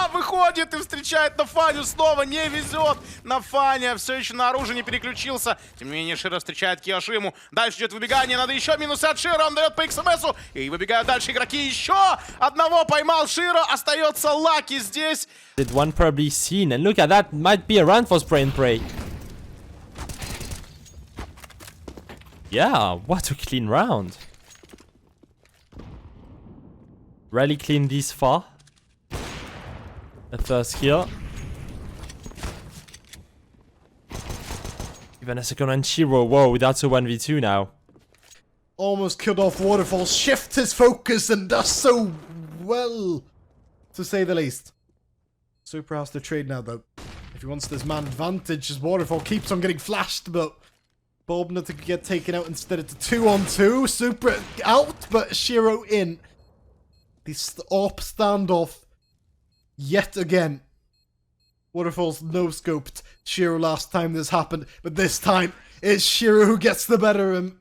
Шира выходит и встречает на Фаню снова. Не везет на Фаня. Все еще на оружие не переключился. Тем не менее, Шира встречает Киошиму. Дальше идет выбегание. Надо еще минусы от Шира. Он дает по XMS-у. И выбегают дальше игроки. Еще одного поймал Шира. Остается Лаки здесь. Did one probably seen? And look at that. Might be a run for spray and pray. Yeah, what a clean round. Rally clean this far. The first kill. Even a second on SH1RO. Whoa, that's a 1v2 now. Almost killed off Waterfall, shift his focus and does so well, to say the least. Super has to trade now though. If he wants this man advantage, as Waterfall keeps on getting flashed, but Bobna to get taken out instead of 2-on-2. Super out, but SH1RO in. This AWP standoff yet again. Waterfall's no-scoped SH1RO last time this happened, but this time it's SH1RO who gets the better of him.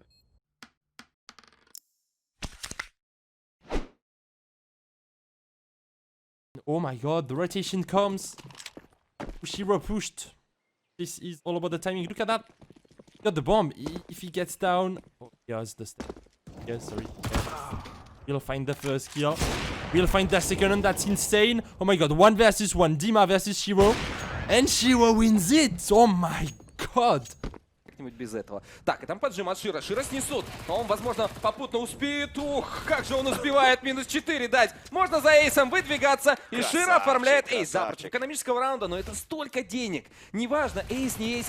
Oh my god, the rotation comes. SH1RO pushed. This is all about the timing. Look at that. Got the bomb. If he gets down. Oh, yes, the step. Yes, sorry. We'll find the first kill. We'll find the second, and that's insane. Oh my god, 1 versus 1. Dima versus SH1RO. And SH1RO wins it. Oh my god. Как-нибудь без этого. Так, и там поджим от Шира. Шира снесут. Но он, возможно, попутно успеет. Ух, как же он успевает минус 4 дать. Можно за эйсом выдвигаться. И Шира оформляет эйс. Да, против экономического раунда, но это столько денег. Неважно, эйс, не эйс.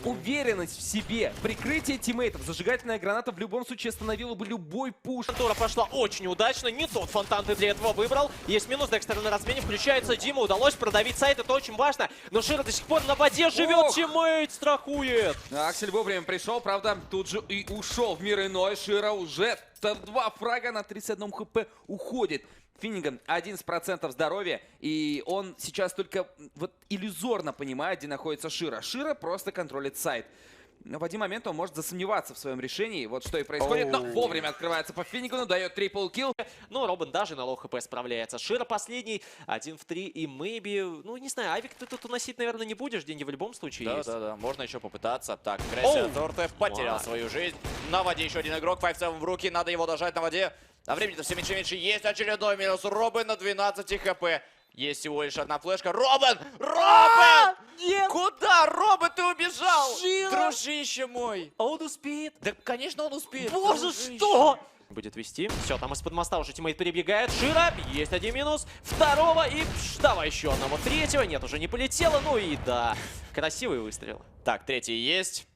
Уверенность в себе, прикрытие тиммейтов, зажигательная граната в любом случае остановила бы любой пуш. Тура прошла очень удачно, не тот фонтан ты для этого выбрал. Есть минус, Декстер на размене включается, Дима удалось продавить сайт, это очень важно. Но Шира до сих пор на воде живет, тиммейт страхует. Аксель вовремя пришел, правда, тут же и ушел в мир иной. Шира уже 2 фрага на 31 хп уходит. Финниган 11% здоровья, и он сейчас только вот иллюзорно понимает, где находится Шира. Шира просто контролит сайт. Но в один момент он может засомневаться в своем решении. Вот что и происходит. Но вовремя открывается по Финнигану, дает трипл килл. Ну, Робин даже на лоу хп справляется. Шира последний, 1 в 3, и Мэйби, ну, не знаю, Авик ты тут уносить, наверное, не будешь, деньги в любом случае есть. Да, можно еще попытаться. Так, РТФ потерял свою жизнь. На воде еще один игрок, 5-7 в руки, надо его дожать на воде. А времени-то все меньше и меньше. Есть очередной минус. Робин на 12 хп. Есть всего лишь одна флешка. Робин! Робин! Нет! Куда? Робин, ты убежал! Шира! Дружище мой! А он успеет? Да, конечно, он успеет. Боже, дружище. что? Будет вести. Все, там из-под моста уже тиммейт перебегает. Шира, есть 1 минус. Второго и давай еще одного. Третьего. Нет, уже не полетело. Ну и да, красивый выстрел. Так, третий есть.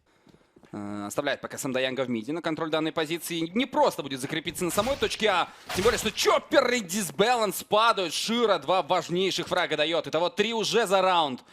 Оставляет пока Самдаянга в миде на контроль данной позиции. Не просто будет закрепиться на самой точке А. Тем более, что Чоппер и Дисбаланс падают. Шира 2 важнейших фрага дает. Итого 3 уже за раунд.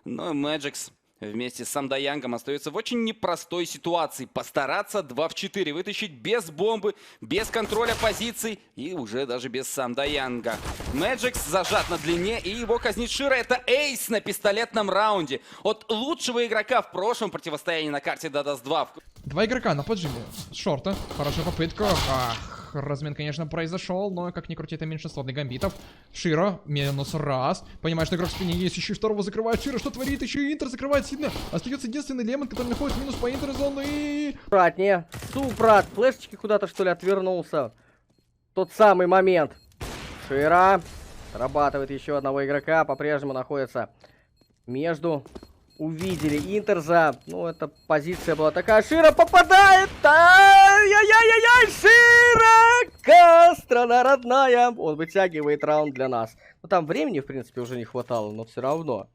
Но Мэджикс вместе с Самдаянгом остается в очень непростой ситуации. Постараться 2 в 4 вытащить без бомбы, без контроля позиций и уже даже без Самдаянга. Мэджикс зажат на длине, и его казнит Шира. Это эйс на пистолетном раунде. От лучшего игрока в прошлом противостоянии на карте Дадаст 2. 2 игрока на поджиме. С шорта. Хорошая попытка. Размен, конечно, произошел, но, как ни крути, это меньшинство для гамбитов. Широ, минус 1. Понимаешь, что игрок в спине есть, еще и 2 закрывает. Широ, что творит? Еще и Интер закрывает сильно. Остается единственный Лемон, который находит минус по Интер-зону и... Аккуратнее. Супрат. Флешечки куда-то, что ли, отвернулся. Тот самый момент. Широ. Срабатывает еще одного игрока. По-прежнему находится между... Увидели Интерза. Ну, эта позиция была такая. Широ попадает. Ай-яй-яй-яй-яй. Широ. Кастрана родная. Он вытягивает раунд для нас. Ну, там времени, в принципе, уже не хватало, но все равно.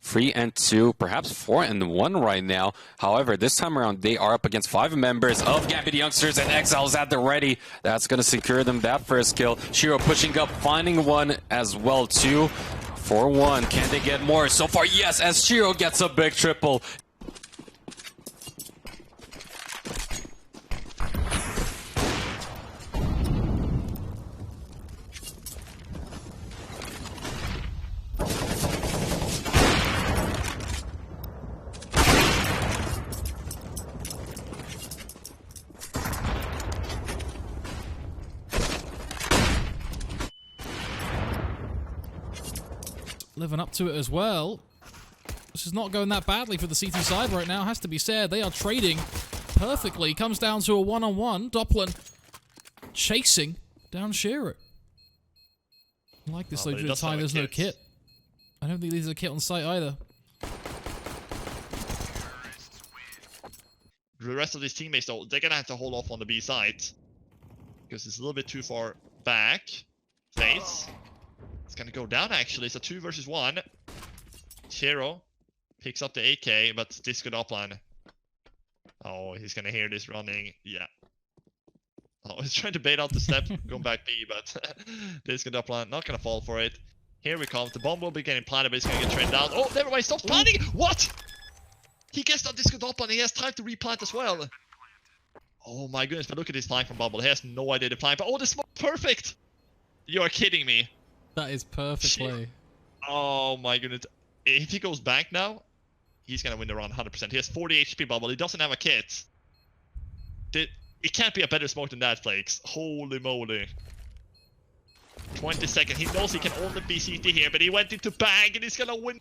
3-2, perhaps 4-1 right now. However, this time around, they are up against 5 members of Gambit Youngsters, and Exiles at the ready. That's going to secure them that first kill. SH1RO pushing up, finding one as well, too. 4-1, can they get more? So far, yes, as SH1RO gets a big triple. living up to it as well. This is not going that badly for the CT side right now, has to be said. They are trading perfectly. Comes down to a one-on-one. Doppelin chasing down SH1RO. I like this though, during the time there's no kit. I don't think there's a kit on site either. The rest of these teammates, though, they're gonna have to hold off on the B side because it's a little bit too far back. Face. It's gonna go down actually. It's a 2 versus 1. SH1RO picks up the AK, but this could upline. Oh, he's gonna hear this running. Yeah. Oh, he's trying to bait out the step, going back B, but this could upline. Not gonna fall for it. Here we come. The bomb will be getting planted, but it's gonna get trained down. Oh, never mind. Stop planting. What? He gets that disco up and he has time to replant as well. Oh my goodness, but look at his flying from Bubble. He has no idea to plant, but oh, this is perfect! You are kidding me. That is perfect play. Oh my goodness. If he goes back now, he's gonna win the round 100%. He has 40 HP Bubble. He doesn't have a kit. It can't be a better smoke than that, Flakes. Holy moly. 20 seconds. He knows he can only be CT here, but he went into bang and he's gonna win.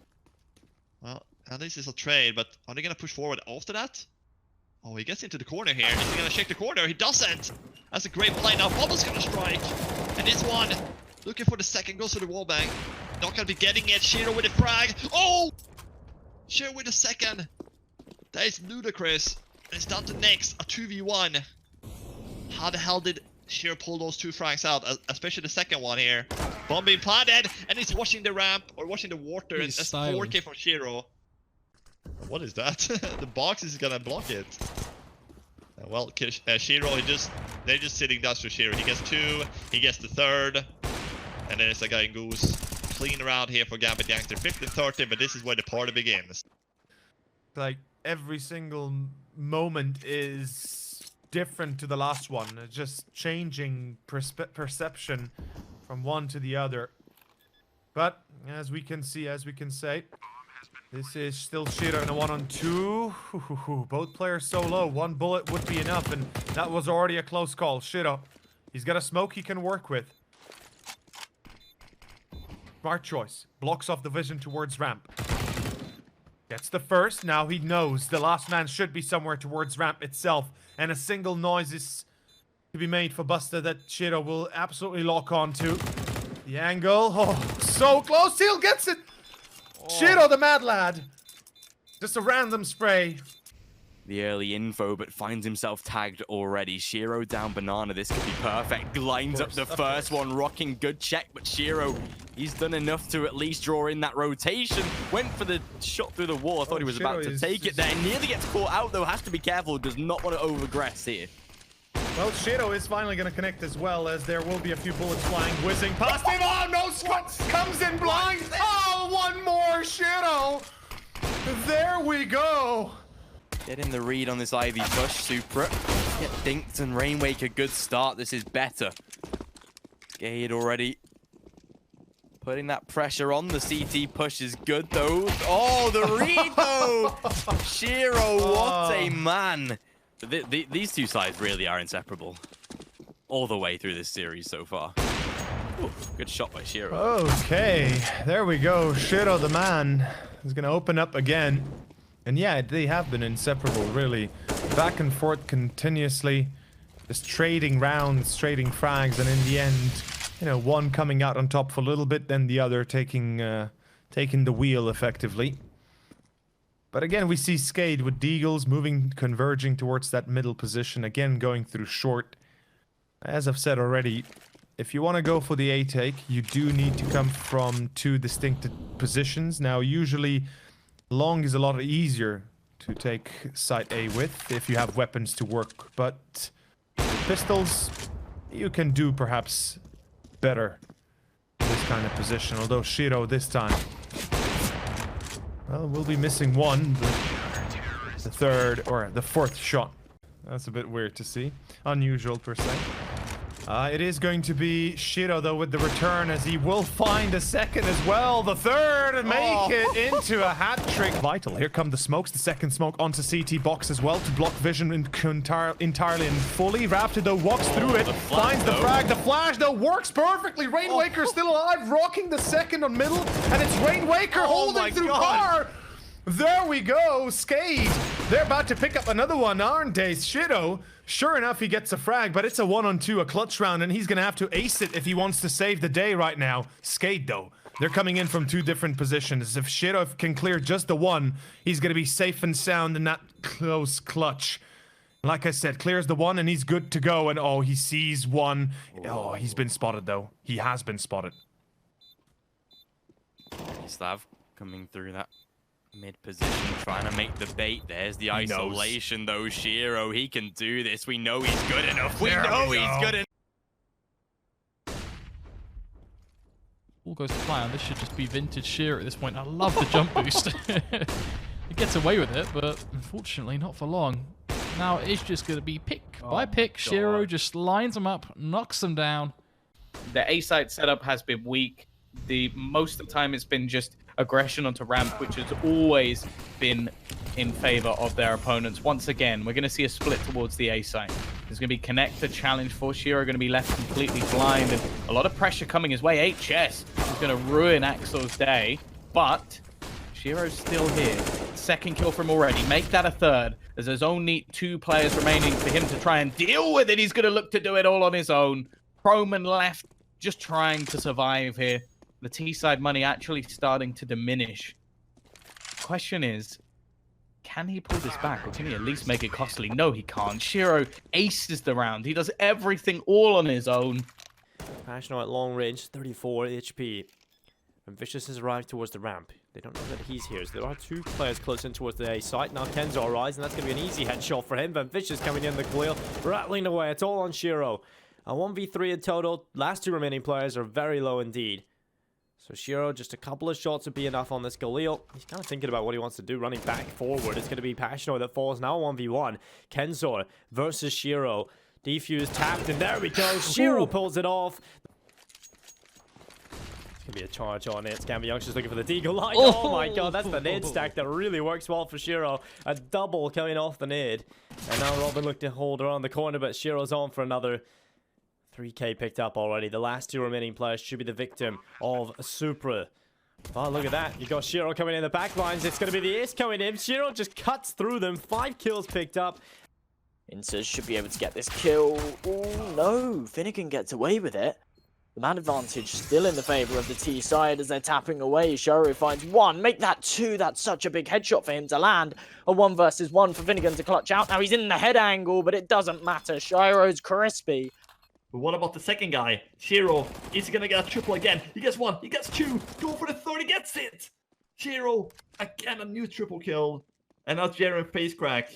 Well, at least it's a trade, but are they gonna push forward after that? Oh, he gets into the corner here. Is he gonna check the corner? He doesn't! That's a great play now. Bubble's gonna strike. And this one, looking for the second, goes to the wall bang. Not gonna be getting it. SH1RO with a frag. Oh! SH1RO with a second. That is ludicrous. It's down to next, a 2v1. How the hell did SH1RO pull those 2 frags out? Especially the second one here. Bomb being planted, and he's watching the ramp, or watching the water. And that's 4K from SH1RO. What is that? The box is gonna block it. Well, SH1RO, they're just sitting down to SH1RO. He gets 2, he gets the 3rd, and then it's a guy in Goose. Clean around here for Gambit Youngster. 15-30, but this is where the party begins. Like, every single moment is different to the last one. It's just changing perception from one to the other. But, as we can see, as we can say, this is still SH1RO in a 1-on-2. Both players so low. 1 bullet would be enough, and that was already a close call. SH1RO, he's got a smoke he can work with. Smart choice. Blocks off the vision towards ramp. Gets the first. Now he knows the last man should be somewhere towards ramp itself. And a single noise is to be made for Buster that SH1RO will absolutely lock on to. The angle. Oh, so close. Seal gets it. SH1RO, the mad lad. Just a random spray. The early info, but finds himself tagged already. SH1RO down banana. This could be perfect. Lines up the first one. Rocking good check, but SH1RO, he's done enough to at least draw in that rotation. Went for the shot through the wall. I thought he was about to take it there. Nearly gets caught out though. Has to be careful. Does not want to overaggress here. Well, SH1RO is finally going to connect as well, as there will be a few bullets flying, whizzing past him. Oh, no, Scott comes in blind. Oh, one more, SH1RO. There we go. Getting the read on this Ivy push. Supra. Get dinked and Rainwake a good start. This is better. Gade already putting that pressure on. The CT push is good though. Oh, the read though. SH1RO, what a man. These two sides really are inseparable all the way through this series so far. Ooh, good shot by SH1RO. Okay, there we go. SH1RO, the man, is going to open up again. And yeah, they have been inseparable, really. Back and forth continuously. Just trading rounds, trading frags, and in the end, you know, one coming out on top for a little bit, then the other taking the wheel effectively. But again, we see Skade with Deagles moving, converging towards that middle position. Again, going through short. As I've said already, if you want to go for the A take, you do need to come from 2 distinct positions. Now, usually, long is a lot easier to take site A with if you have weapons to work. But with pistols, you can do perhaps better in this kind of position. Although SH1RO this time, well, we'll be missing one, the 3rd or the 4th shot. That's a bit weird to see. Unusual per se. It is going to be SH1RO though with the return, as he will find a second as well. The third and make it into a hat trick. Vital. Here come the smokes. The second smoke onto CT box as well to block vision entirely and fully. Raptor though walks through it, finds the frag. The flash though works perfectly. Rainwaker still alive, rocking the second on middle, and it's Rainwaker holding through car. There we go, Skade. They're about to pick up another one, aren't they? SH1RO, sure enough, he gets a frag, but it's a 1-on-2, a clutch round, and he's gonna have to ace it if he wants to save the day right now. Skade, though, they're coming in from two different positions. If SH1RO can clear just the one, he's gonna be safe and sound in that close clutch. Like I said, clears the one, and he's good to go, and oh, he sees one. Oh, he's been spotted, though. He has been spotted. Slav coming through that mid position, trying to make the bait. There's the isolation though. SH1RO, he can do this. We know he's good enough. We know he's good enough. All goes to plan. This should just be vintage SH1RO at this point. I love the jump boost. He gets away with it, but unfortunately not for long. Now it's just going to be pick by pick. SH1RO just lines them up, knocks them down. The A site setup has been weak. Most of the time it's been just aggression onto ramp, which has always been in favor of their opponents. Once again, we're going to see a split towards the A site. There's going to be connector challenge for SH1RO, going to be left completely blind, and a lot of pressure coming his way. HS is going to ruin Axel's day, but SH1RO's still here. Second kill from already. Make that a third, as there's only 2 players remaining for him to try and deal with it. He's going to look to do it all on his own. Proman left, just trying to survive here. The T-side money actually starting to diminish. Question is, can he pull this back, or can he at least make it costly? No, he can't. SH1RO aces the round. He does everything all on his own. Passional at long range, 34 HP. And Vicious has arrived towards the ramp. They don't know that he's here, so there are 2 players close in towards the A site. Now Kenzo arrives, and that's going to be an easy headshot for him. But Vicious coming in the clear, rattling away. It's all on SH1RO. A 1v3 in total. Last 2 remaining players are very low indeed. So SH1RO, just a couple of shots would be enough on this Galil. He's kind of thinking about what he wants to do, running back forward. It's going to be Passional that falls now 1v1. Kenzor versus SH1RO. Defuse tapped, and there we go. SH1RO pulls it off. It's going to be a charge on it. Gambit Youngsters looking for the deagle line. Oh my god, that's the nade stack that really works well for SH1RO. A double coming off the nade. And now Robin looked to hold around the corner, but SH1RO's on for another 3k picked up already. The last 2 remaining players should be the victim of Supra. Oh, look at that. You got SH1RO coming in the back lines. It's going to be the ace coming in. SH1RO just cuts through them. 5 kills picked up. Inces should be able to get this kill. Oh, no. Finnegan gets away with it. The man advantage still in the favor of the T side as they're tapping away. SH1RO finds 1. Make that 2. That's such a big headshot for him to land. A 1 versus 1 for Finnegan to clutch out. Now he's in the head angle, but it doesn't matter. SH1RO's crispy. But what about the second guy? SH1RO, is he gonna get a triple again? He gets 1, he gets 2, go for the third, he gets it! SH1RO, again a new triple kill. And now Jeremy face crack.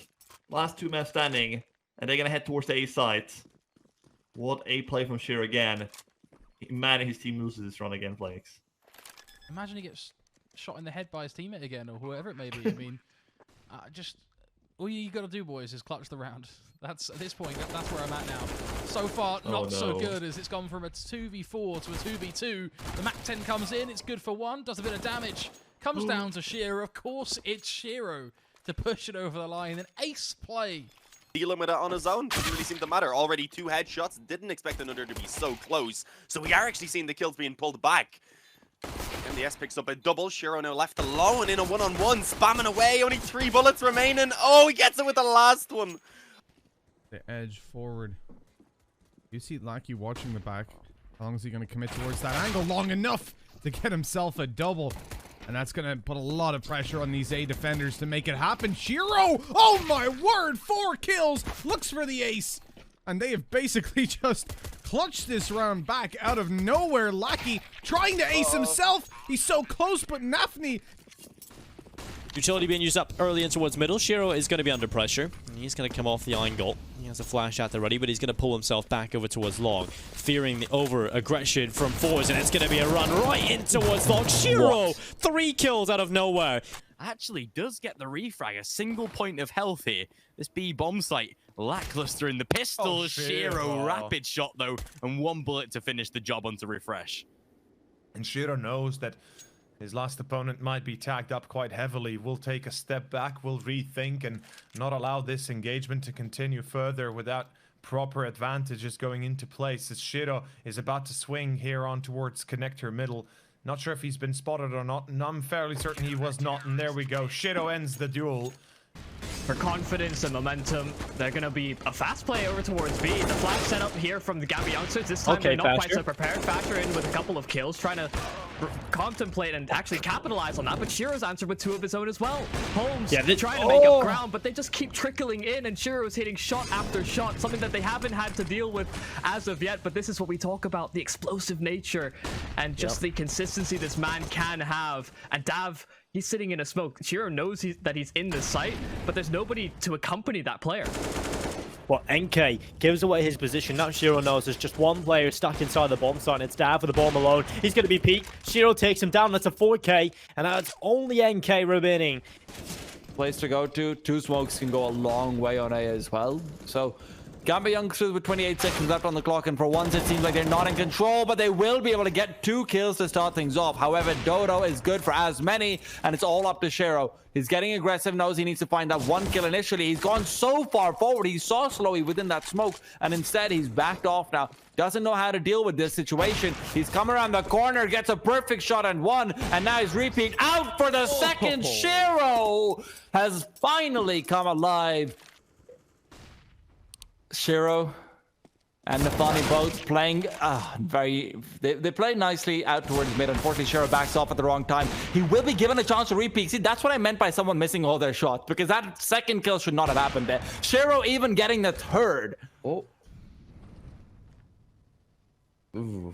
Last 2 men standing. And they're gonna head towards the A site. What a play from SH1RO again. Man, his team loses this run again, Flakes. Imagine he gets shot in the head by his teammate again, or whoever it may be. I mean, all you got to do, boys, is clutch the round. That's at this point. That's where I'm at now. So far, not so good, as it's gone from a 2v4 to a 2v2. The MAC-10 comes in. It's good for 1. Does a bit of damage. Comes down to SH1RO. Of course, it's SH1RO to push it over the line. An ace play. Dealing with it on his own. Doesn't really seem to matter. Already 2 headshots. Didn't expect another to be so close. So we are actually seeing the kills being pulled back. MDS picks up a double. SH1RO now left alone in a 1-on-1. Spamming away. Only 3 bullets remaining. Oh, he gets it with the last one. The edge forward. You see Lackey watching the back. How long is he going to commit towards that angle? Long enough to get himself a double. And that's going to put a lot of pressure on these A defenders to make it happen. SH1RO! Oh my word! 4 kills! Looks for the ace. And they have basically just clutched this round back out of nowhere. Lackey trying to ace himself. He's so close, but Nafni... Utility being used up early in towards middle. SH1RO is going to be under pressure. He's going to come off the angle. He has a flash out there ready, but he's going to pull himself back over towards long, fearing the over-aggression from fours, and it's going to be a run right in towards long. SH1RO, 3 kills out of nowhere. Actually does get the refrag, a single point of health here. This B bomb site lackluster in the pistol. Oh, SH1RO, SH1RO. rapid shot though, and 1 bullet to finish the job onto refresh. And SH1RO knows that his last opponent might be tagged up quite heavily. We'll take a step back, we'll rethink, and not allow this engagement to continue further without proper advantages going into place. As SH1RO is about to swing here on towards connector middle. Not sure if he's been spotted or not, and I'm fairly certain he was not. And there we go. SH1RO ends the duel. For confidence and momentum, they're going to be a fast play over towards B. The flash setup here from the gambit youngsters. This time they're not quite so prepared. Thatcher in with a couple of kills, trying to contemplate and actually capitalize on that. But SH1RO's answered with 2 of his own as well. Holmes trying to make up ground, but they just keep trickling in, and SH1RO's hitting shot after shot, something that they haven't had to deal with as of yet. But this is what we talk about, the explosive nature and just the consistency this man can have. And Dav, he's sitting in a smoke. SH1RO knows that he's in the site, but there's nobody to accompany that player. Well, NK gives away his position. Now SH1RO knows there's just one player stuck inside the bomb site, and it's Dav with the bomb alone. He's going to be peaked. SH1RO takes him down. That's a 4K, and that's only NK remaining. Place to go to. 2 smokes can go a long way on A as well. So Gambit youngsters with 28 seconds left on the clock, and for once it seems like they're not in control, but they will be able to get 2 kills to start things off. However, Dodo is good for as many, and it's all up to SH1RO. He's getting aggressive, knows he needs to find that 1 kill initially. He's gone so far forward, he saw Slowy within that smoke, and instead he's backed off now. Doesn't know how to deal with this situation. He's come around the corner, gets a perfect shot and 1, and now he's repeat out for the second. SH1RO has finally come alive. SH1RO and Nafani both playing they play nicely out towards mid. Unfortunately, SH1RO backs off at the wrong time. He will be given a chance to repeat. See, that's what I meant by someone missing all their shots, because that second kill should not have happened there. SH1RO even getting the 3rd. Oh. Ooh.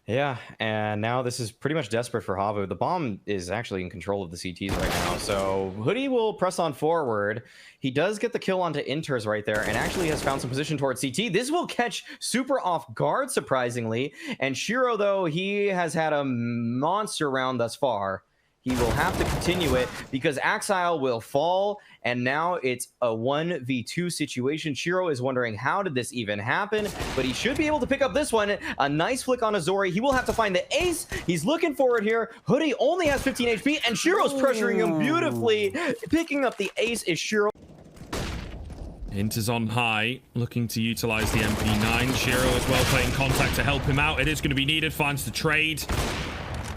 Yeah, and now this is pretty much desperate for Havu. The bomb is actually in control of the CTs right now, so Hoodie will press on forward. He does get the kill onto Inters right there, and actually has found some position towards CT. This will catch Super off guard, surprisingly. And SH1RO, though, he has had a monster round thus far. He will have to continue it because Axile will fall, and now it's a 1v2 situation. SH1RO is wondering, how did this even happen? But he should be able to pick up this one. A nice flick on Azori. He will have to find the ace. He's looking for it here. Hoodie only has 15 HP, and SH1RO's pressuring him beautifully. Picking up the ace is SH1RO. Int is on high, looking to utilize the MP9. SH1RO as well playing contact to help him out. It is going to be needed, finds the trade.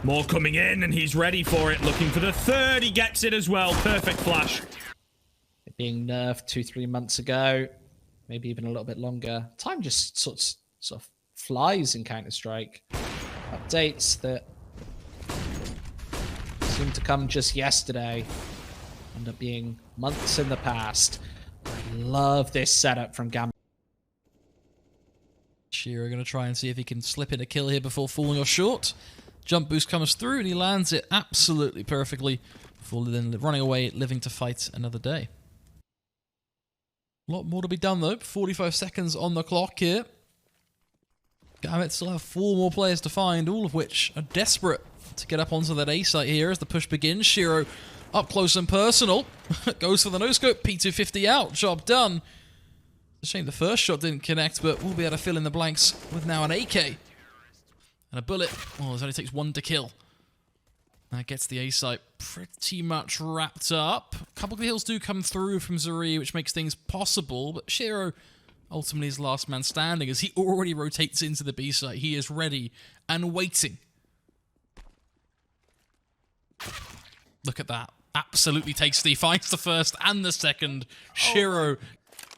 More coming in, and he's ready for it. Looking for the 3rd. He gets it as well. Perfect flash. Being nerfed 2-3 months ago, maybe even a little bit longer. Time just sort of flies in Counter-Strike. Updates that seemed to come just yesterday end up being months in the past. I love this setup from Gambit. SH1RO going to try and see if he can slip in a kill here before falling off short. Jump boost comes through, and he lands it absolutely perfectly before then running away, living to fight another day. A lot more to be done, though. 45 seconds on the clock here. Gambit still have 4 more players to find, all of which are desperate to get up onto that A site here as the push begins. SH1RO up close and personal. Goes for the no-scope. P250 out. Job done. It's a shame the first shot didn't connect, but we'll be able to fill in the blanks with now an AK. And a bullet. Oh, it only takes 1 to kill. That gets the A site pretty much wrapped up. A couple of kills do come through from Zuri, which makes things possible, but SH1RO ultimately is last man standing as he already rotates into the B site. He is ready and waiting. Look at that. Absolutely tasty. Finds the 1st and the 2nd. SH1RO.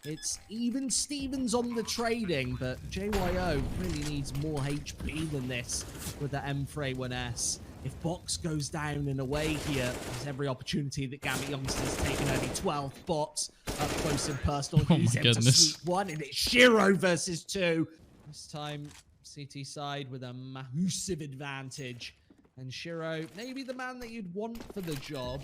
It's even Stevens on the trading, but JYO really needs more HP than this with the M31S. If Box goes down in a way here, there's every opportunity that Gambit youngsters taking only 12 bots up close and personal. He's able to sweep 1, and it's SH1RO versus 2. This time, CT side with a massive advantage. And SH1RO, maybe the man that you'd want for the job,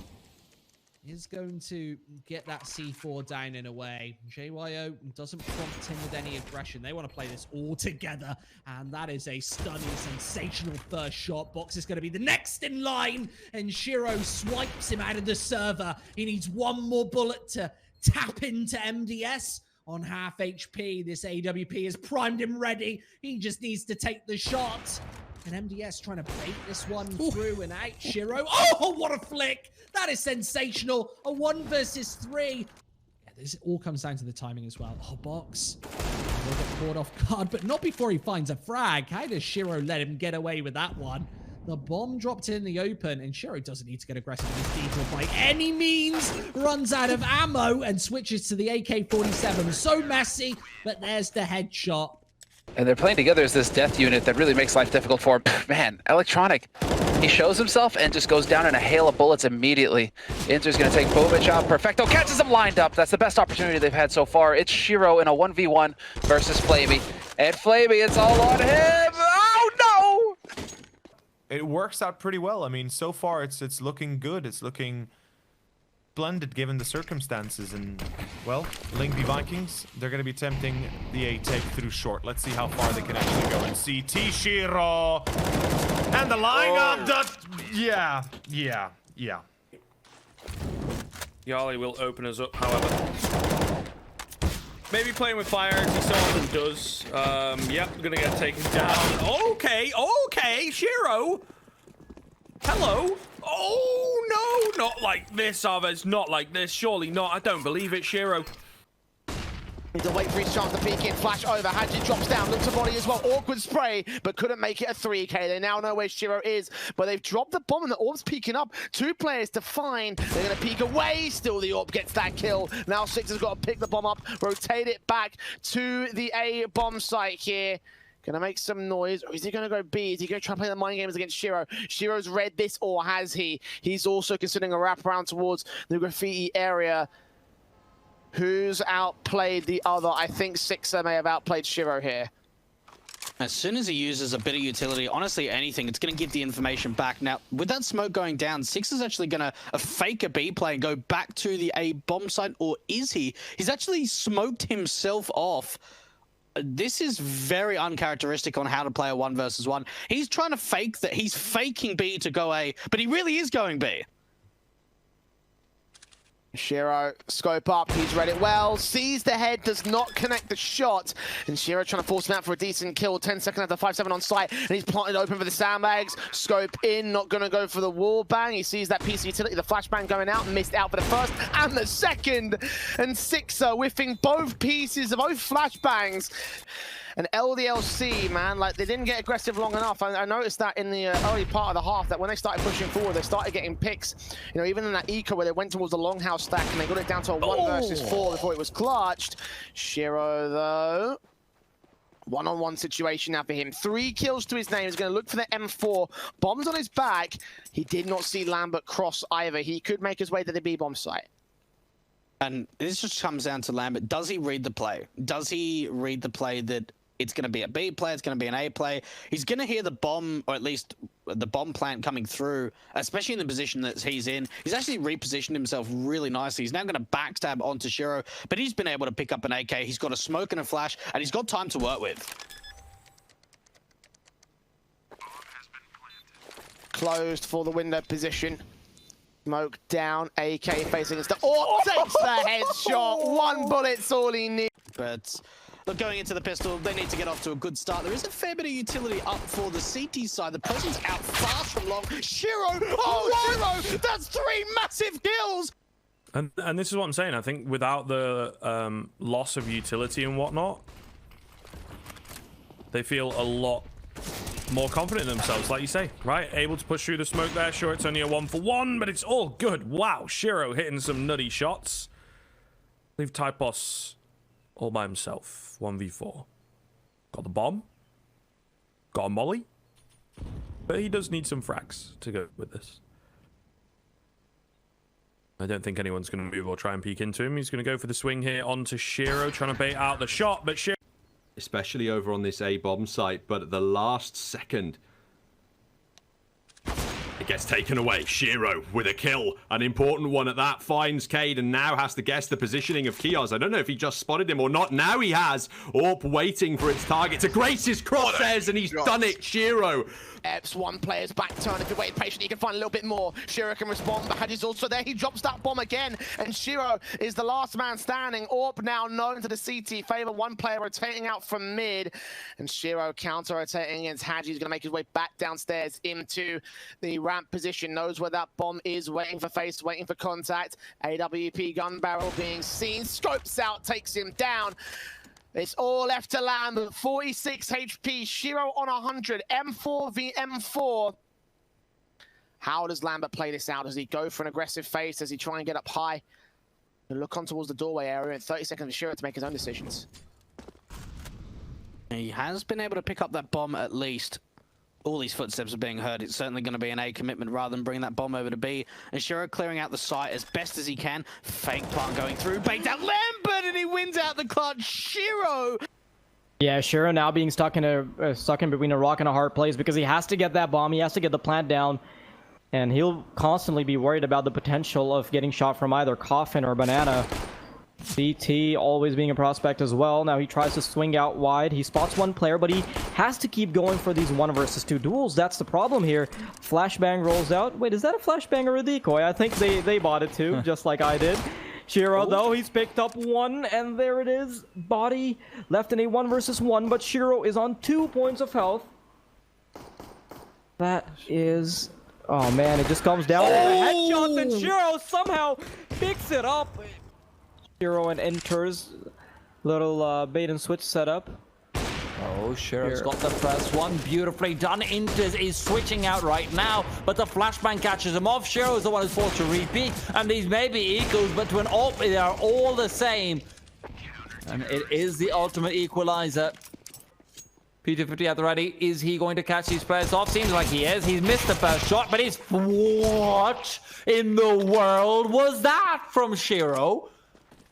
is going to get that C4 down in a way. JYO doesn't prompt him with any aggression. They want to play this all together, and that is a stunning, sensational first shot. Box is going to be the next in line, and SH1RO swipes him out of the server. He needs 1 more bullet to tap into MDS on half HP. This AWP is primed and ready. He just needs to take the shot. And MDS trying to bait this one through and out. SH1RO. Oh, what a flick! That is sensational. A 1 versus 3. Yeah, this all comes down to the timing as well. Oh, Box will get caught off guard, but not before he finds a frag. How does SH1RO let him get away with that one? The bomb dropped in the open, and SH1RO doesn't need to get aggressive with his D-drop by any means. Runs out of ammo and switches to the AK-47. So messy, but there's the headshot. And they're playing together as this death unit that really makes life difficult for him. Man, Electronic, he shows himself and just goes down in a hail of bullets immediately. Inter's going to take Bobic out. Perfecto catches him lined up. That's the best opportunity they've had so far. It's SH1RO in a 1v1 versus Flavy. And Flavy, it's all on him. Oh, no! It works out pretty well. I mean, so far it's looking good. It's looking blended given the circumstances. And, well, Lingby Vikings, they're going to be tempting the A take through short. Let's see how far they can actually go. And CT SH1RO. And the line up. Yeah. Yali will open us up, however. Maybe playing with fire as he so often does. Yep, gonna get taken down. Okay, SH1RO. Hello. Oh, no, not like this, Arvez. Not like this. Surely not. I don't believe it, SH1RO. To wait for his chance to peek in, flash over, Hadji drops down, looks at body as well, awkward spray, but couldn't make it a 3K. They now know where SH1RO is, but they've dropped the bomb and the orb's peeking up. 2 players to find, they're gonna peek away, still the orb gets that kill. Now Six has got to pick the bomb up, rotate it back to the A bomb site here. Gonna make some noise, or is he gonna go B? Is he gonna try to play the mind games against SH1RO? SH1RO's read this, or has he? He's also considering a wraparound towards the graffiti area. Who's outplayed the other? I think Sixer may have outplayed SH1RO here. As soon as he uses a bit of utility, honestly, anything, it's going to give the information back. Now, with that smoke going down, Sixer's actually going to fake a B play and go back to the A bomb site, or is he? He's actually smoked himself off. This is very uncharacteristic on how to play a 1 versus 1. He's trying to fake that he's faking B to go A, but he really is going B. SH1RO, scope up, he's read it well, sees the head, does not connect the shot, and SH1RO trying to force him out for a decent kill, 10 seconds after 5-7 on site, and he's planted open for the sandbags, scope in, not gonna go for the wall bang, he sees that PC utility, the flashbang going out, missed out for the first and the second, and Sixer whiffing both pieces, both flashbangs. And LDLC, man, like, they didn't get aggressive long enough. I noticed that in the early part of the half, that when they started pushing forward, they started getting picks. You know, even in that eco where they went towards the longhouse stack and they got it down to a 1 versus 4 before it was clutched. SH1RO, though, one-on-one situation now for him. 3 kills to his name. He's going to look for the M4. Bombs on his back. He did not see Lambert cross either. He could make his way to the B-bomb site. And this just comes down to Lambert. Does he read the play? Does he read the play that it's going to be a B play, it's going to be an A play? He's going to hear the bomb, or at least the bomb plant coming through, especially in the position that he's in. He's actually repositioned himself really nicely. He's now going to backstab onto SH1RO, but he's been able to pick up an AK. He's got a smoke and a flash, and he's got time to work with. Closed for the window position. Smoke down, AK facing his... Oh, takes the headshot. 1 bullet's all he needs. But look, going into the pistol, they need to get off to a good start. There is a fair bit of utility up for the CT side. The person's out fast from long. SH1RO! Oh, SH1RO! That's 3 massive kills! And this is what I'm saying. I think without the loss of utility and whatnot, they feel a lot more confident in themselves, like you say, right? Able to push through the smoke there. Sure, it's only a 1-for-1, but it's all good. Wow, SH1RO hitting some nutty shots. Leave Typos all by himself. 1v4. Got the bomb. Got a molly. But he does need some frags to go with this. I don't think anyone's going to move or try and peek into him. He's going to go for the swing here onto SH1RO, trying to bait out the shot, but SH1RO... Especially over on this A bomb site, but at the last second, they It gets taken away. SH1RO with a kill. An important one at that. Finds Cade and now has to guess the positioning of Kios. I don't know if he just spotted him or not. Now he has. Orp waiting for its target to grace his crosshairs, and he's done it. SH1RO. One player's back turn. If you wait patiently, you can find a little bit more. SH1RO can respond, but Hadji's also there. He drops that bomb again, and SH1RO is the last man standing. Orp now known to the CT favor. One player rotating out from mid, and SH1RO counter-rotating against Hadji. He's going to make his way back downstairs into the ramp position. Knows where that bomb is, waiting for face, waiting for contact. AWP gun barrel being seen. Scopes out, takes him down. It's all left to Lambert. 46 HP. SH1RO on 100. M4 v M4. How does Lambert play this out? Does he go for an aggressive face? Does he try and get up high? And look on towards the doorway area. And 30 seconds for SH1RO to make his own decisions. He has been able to pick up that bomb at least. All these footsteps are being heard. It's certainly going to be an A commitment rather than bringing that bomb over to B. And SH1RO clearing out the site as best as he can. Fake plant going through. Baked out Lambert, and he wins out the clutch. SH1RO. Yeah, SH1RO now being stuck in between a rock and a hard place because he has to get that bomb. He has to get the plant down. And he'll constantly be worried about the potential of getting shot from either Coffin or Banana. CT always being a prospect as well. Now he tries to swing out wide. He spots one player, but he has to keep going for these 1 versus 2 duels. That's the problem here. Flashbang rolls out. Wait, is that a flashbang or a decoy? I think they bought it too, just like I did. SH1RO, though, he's picked up one, and there it is. Body left in a 1 versus 1, but SH1RO is on 2 points of health. That is... Oh, man, it just comes down to the headshots, and SH1RO somehow picks it up. SH1RO and enters. Little bait and switch setup. Oh, SH1RO's got the first one. Beautifully done. Inters is switching out right now, but the flashbang catches him off. SH1RO is the one who's forced to repeat, and these may be equals, but to an AWP, they are all the same. And it is the ultimate equalizer. P250 at the ready. Is he going to catch these players off? Seems like he is. He's missed the first shot, but he's... What in the world was that from SH1RO?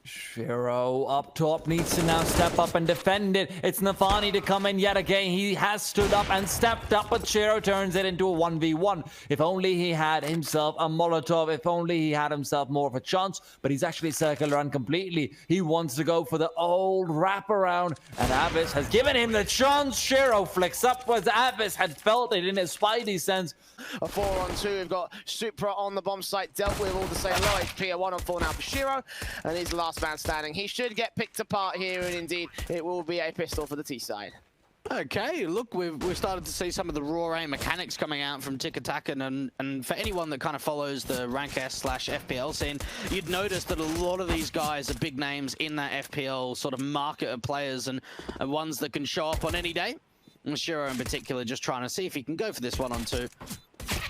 SH1RO up top needs to now step up and defend it. It's Nafani to come in yet again. He has stood up and stepped up, but SH1RO turns it into a 1v1. If only he had himself a Molotov. If only he had himself more of a chance. But he's actually circled around completely. He wants to go for the old wraparound, and Abyss has given him the chance. SH1RO flicks upwards. Abyss had felt it in his spidey sense. A 4-on-2. We've got Supra on the bomb site. Dealt with all the same low HP. A 1-on-4 now for SH1RO. And he's the last man standing. He should get picked apart here, and indeed it will be a pistol for the T side. Okay, look, we've started to see some of the raw aim mechanics coming out from Tikatakan, and for anyone that kind of follows the rank S/FPL scene, you'd notice that a lot of these guys are big names in that FPL sort of market of players, and ones that can show up on any day. And SH1RO in particular just trying to see if he can go for this 1-on-2.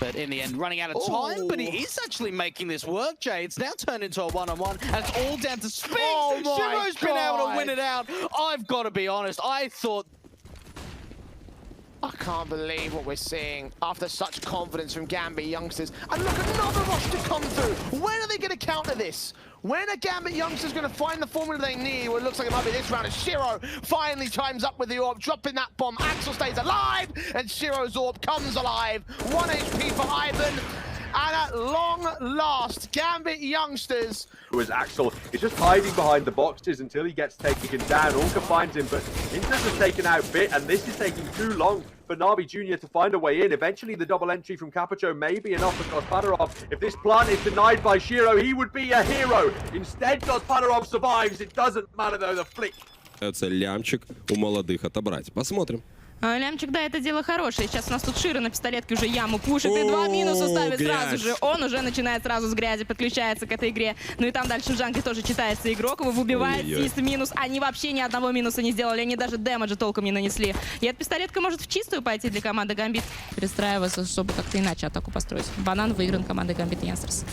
But in the end, running out of time, but he is actually making this work, Jay. It's now turned into a 1-on-1, and it's all down to speed. SH1RO's been able to win it out. I've got to be honest, I thought... I can't believe what we're seeing after such confidence from Gambit youngsters. And look, another rush to come through. When are they going to counter this? When are Gambit youngsters going to find the formula they need? Well, it looks like it might be this round as SH1RO finally chimes up with the AWP, dropping that bomb. Axel stays alive, and SH1RO's AWP comes alive. 1 HP for Ivan. And at long last, Gambit youngsters. As Axel is just hiding behind the boxes until he gets taken down. Orca finds him, but Inters has taken out Bit, and this is taking too long for Navi Jr. to find a way in. Eventually, the double entry from Capucho may be enough for Gospodarov. If this plant is denied by SH1RO, he would be a hero. Instead, Gospodarov survives. It doesn't matter, though, the flick. Это лямчик у молодых отобрать. Посмотрим. Лямчик, да, это дело хорошее. Сейчас у нас тут SH1RO на пистолетке уже яму пушит. И 2 минуса ставит сразу же. Он уже начинает сразу с грязи, подключается к этой игре. Ну и там дальше в джангле тоже читается игрок. Его выбивает, Сист минус. Они вообще ни одного минуса не сделали. Они даже дэмэджа толком не нанесли. И эта пистолетка может в чистую пойти для команды Гамбит. Перестраиваться, чтобы как-то иначе атаку построить. Банан выигран командой Гамбит и Янстерс.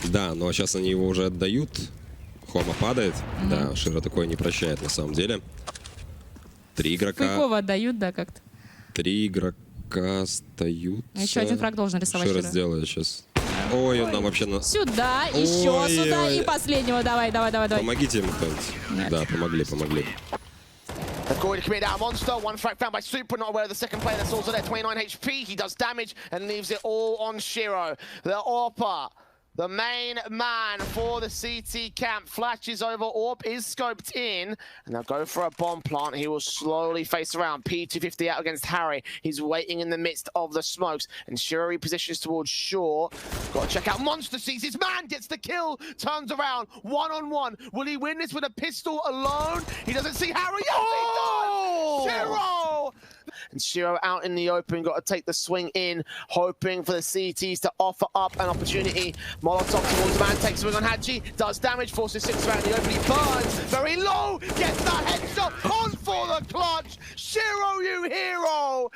Да, но сейчас они его уже отдают. Хома падает. Да, SH1RO такое не прощает на самом деле. 3 игрока. Фейково отдают, да, как-то. 3 игрока остаются. Еще один фраг должен рисовать. SH1RO сделает сейчас. Ой, он нам вообще на... Сюда, еще сюда и последнего. Давай. Помогите ему кто-нибудь. Да, помогли. They've already committed out a monster. One frag found by Super, not aware of the second player that's also there. 29 HP. He does damage and leaves it all on SH1RO. The AWPer, the main man for the CT camp, flashes over. AWP is scoped in, and they'll go for a bomb plant. He will slowly face around. P250 out against Harry. He's waiting in the midst of the smokes, and SH1RO repositions towards Shaw. Got to check out Monster. Sees his man, gets the kill, turns around, one-on-one. Will he win this with a pistol alone? He doesn't see Harry. Yes, he does! SH1RO! And SH1RO out in the open, got to take the swing in, hoping for the CTs to offer up an opportunity. Molotov towards the man, takes a swing on Hadji, does damage, forces 6 around the open, he burns, very low, gets the headshot, on for the clutch. SH1RO, you hero!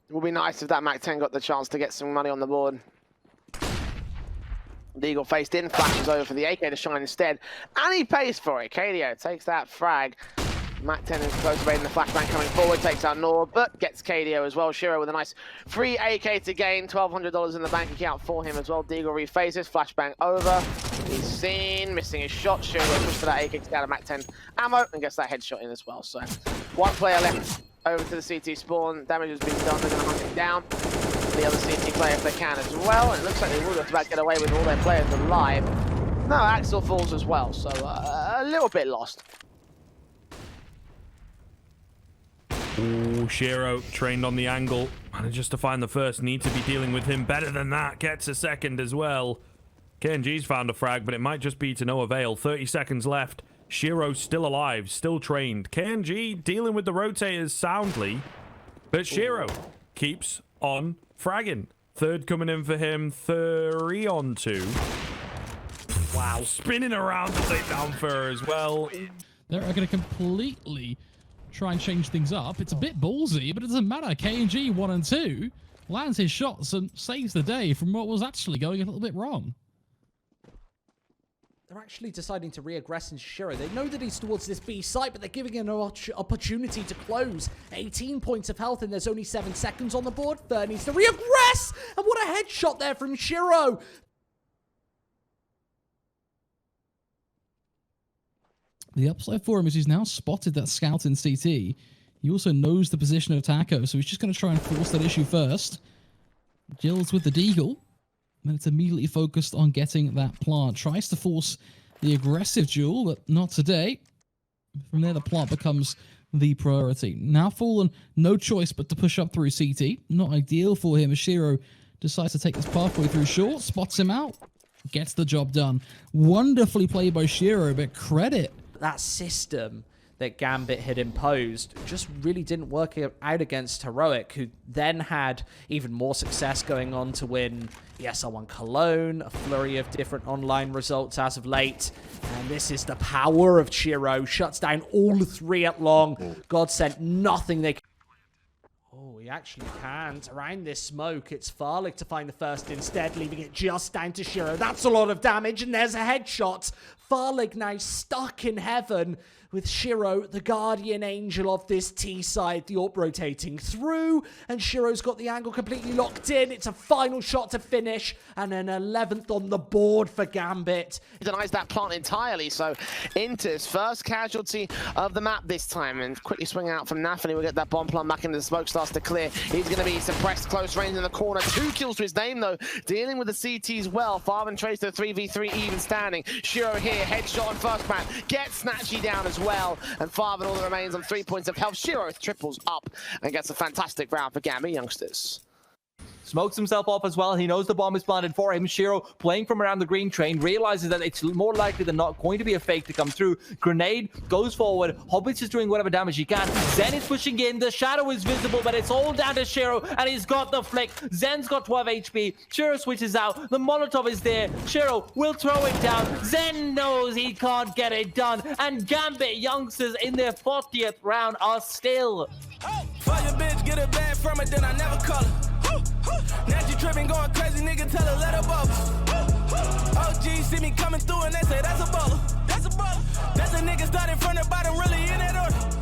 It would be nice if that MAC-10 got the chance to get some money on the board. Deagle faced in, flashes over for the AK to shine instead, and he pays for it. KDO takes that frag. MAC-10 is close to raiding the flashbang coming forward, takes out Nor, but gets KDO as well. SH1RO with a nice free AK to gain, $1,200 in the bank account for him as well. Deagle refaces, flashbang over. He's seen, missing his shot. SH1RO pushes for that AK to get a MAC-10 ammo and gets that headshot in as well. So, one player left over to the CT spawn. Damage has been done, they're going to hunt him down. The other CT player if they can as well. And it looks like they will just about get away with all their players alive. No, Axel falls as well, so a little bit lost. Ooh, SH1RO trained on the angle. Manages to find the first. Need to be dealing with him better than that. Gets a second as well. KNG's found a frag, but it might just be to no avail. 30 seconds left. SH1RO still alive, still trained. KNG dealing with the rotators soundly, but SH1RO keeps on fragging. Third coming in for him. 3 on 2. Wow, spinning around to take down Fur as well. They're going to completely try and change things up. It's a bit ballsy, but it doesn't matter. KNG 1 and 2 lands his shots and saves the day from what was actually going a little bit wrong. They're actually deciding to re-aggress in SH1RO. They know that he's towards this B site, but they're giving him an opportunity to close. 18 points of health, and there's only 7 seconds on the board. Third needs to re-aggress! And what a headshot there from SH1RO! The upside for him is he's now spotted that scout in CT. He also knows the position of Taco, so he's just going to try and force that issue first. Jill's with the Deagle. And it's immediately focused on getting that plant. Tries to force the aggressive duel, but not today. From there, the plant becomes the priority. Now Fallen, no choice but to push up through CT. Not ideal for him as SH1RO decides to take this pathway through short, spots him out, gets the job done. Wonderfully played by SH1RO, but credit. That system that Gambit had imposed just really didn't work out against Heroic, who then had even more success going on to win the SR1 Cologne, a flurry of different online results as of late. And this is the power of SH1RO. Shuts down all 3 at long. God sent nothing they can. Oh, he actually can't. Around this smoke, it's Farlig to find the first instead, leaving it just down to SH1RO. That's a lot of damage, and there's a headshot. Farlig now stuck in heaven with SH1RO, the guardian angel of this T side. The AWP rotating through, and SH1RO's got the angle completely locked in. It's a final shot to finish, and an 11th on the board for Gambit. He denies that plant entirely, so Inter's first casualty of the map this time, and quickly swing out from Nafany. We'll get that bomb plant back into the smoke, starts to clear. He's going to be suppressed close range in the corner. 2 kills to his name, though, dealing with the CTs well. Farben trades to 3v3 even standing. SH1RO here, headshot on first man, gets Snatchy down as well, and Farben all that remains on 3 points of health. SH1RO triples up and gets a fantastic round for Gambit youngsters. Smokes himself off as well. He knows the bomb is planted for him. SH1RO playing from around the green train, realizes that it's more likely than not going to be a fake to come through. Grenade goes forward. Hobbits is doing whatever damage he can. Zen is pushing in. The shadow is visible, but it's all down to SH1RO, and he's got the flick. Zen's got 12 HP. SH1RO switches out. The Molotov is there. SH1RO will throw it down. Zen knows he can't get it done, and Gambit youngsters in their 40th round are still. Fuck your bitch, get a bag from it, then I never call her. Now she tripping, going crazy, nigga, tell her let her bubble. OG see me coming through and they say that's a baller. That's a baller. That's a nigga starting from the bottom, really in that order.